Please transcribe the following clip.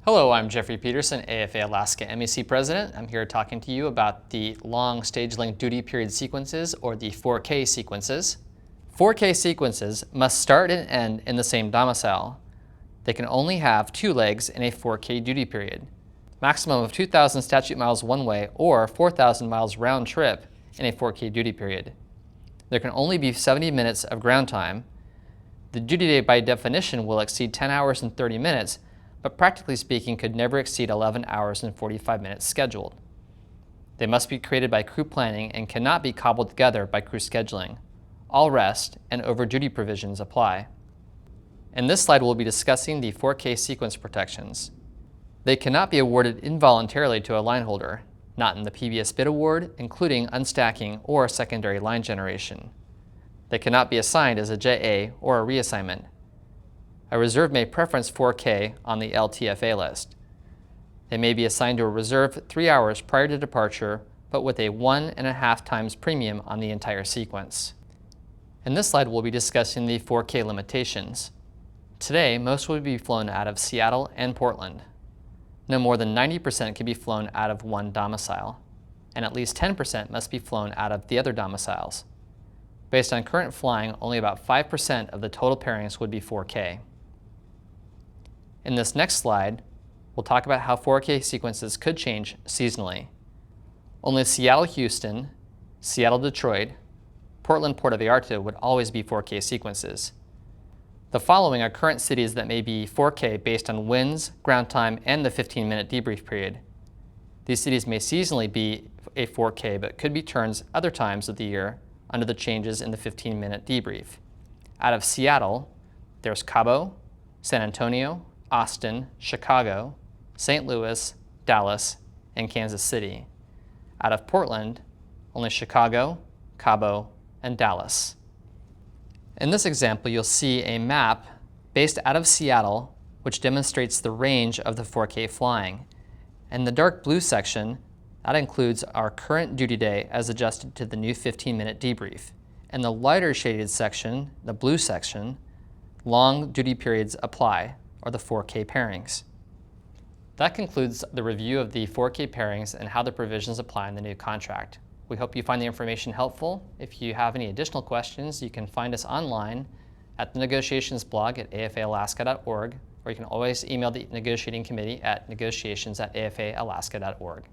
Hello, I'm Jeffrey Peterson, AFA Alaska MEC President. I'm here talking to you about the long stage length duty period sequences, or the 4K sequences. 4K sequences must start and end in the same domicile. They can only have 2 legs in a 4K duty period. Maximum of 2,000 statute miles one way or 4,000 miles round trip in a 4K duty period. There can only be 70 minutes of ground time. The duty day by definition will exceed 10 hours and 30 minutes, but practically speaking could never exceed 11 hours and 45 minutes scheduled. They must be created by crew planning and cannot be cobbled together by crew scheduling. All rest and over-duty provisions apply. In this slide, we'll be discussing the 4K sequence protections. They cannot be awarded involuntarily to a line holder, not in the PBS bid award, including unstacking or secondary line generation. They cannot be assigned as a JA or a reassignment. A reserve may preference 4K on the LTFA list. They may be assigned to a reserve 3 hours prior to departure, but with a 1.5 times premium on the entire sequence. In this slide, we'll be discussing the 4K limitations. Today, most will be flown out of Seattle and Portland. No more than 90% can be flown out of one domicile, and at least 10% must be flown out of the other domiciles. Based on current flying, only about 5% of the total pairings would be 4K. In this next slide, we'll talk about how 4K sequences could change seasonally. Only Seattle-Houston, Seattle-Detroit, Portland-Puerto Vallarta would always be 4K sequences. The following are current cities that may be 4K based on winds, ground time, and the 15-minute debrief period. These cities may seasonally be a 4K, but could be turns other times of the year under the changes in the 15-minute debrief. Out of Seattle, there's Cabo, San Antonio, Austin, Chicago, St. Louis, Dallas, and Kansas City. Out of Portland, only Chicago, Cabo, and Dallas. In this example, you'll see a map based out of Seattle, which demonstrates the range of the 4K flying. And the dark blue section, that includes our current duty day as adjusted to the new 15-minute debrief. And the lighter shaded section, the blue section, long duty periods apply, or the 4K pairings. That concludes the review of the 4K pairings and how the provisions apply in the new contract. We hope you find the information helpful. If you have any additional questions, you can find us online at the negotiations blog at afaalaska.org, or you can always email the negotiating committee at negotiations@afaalaska.org.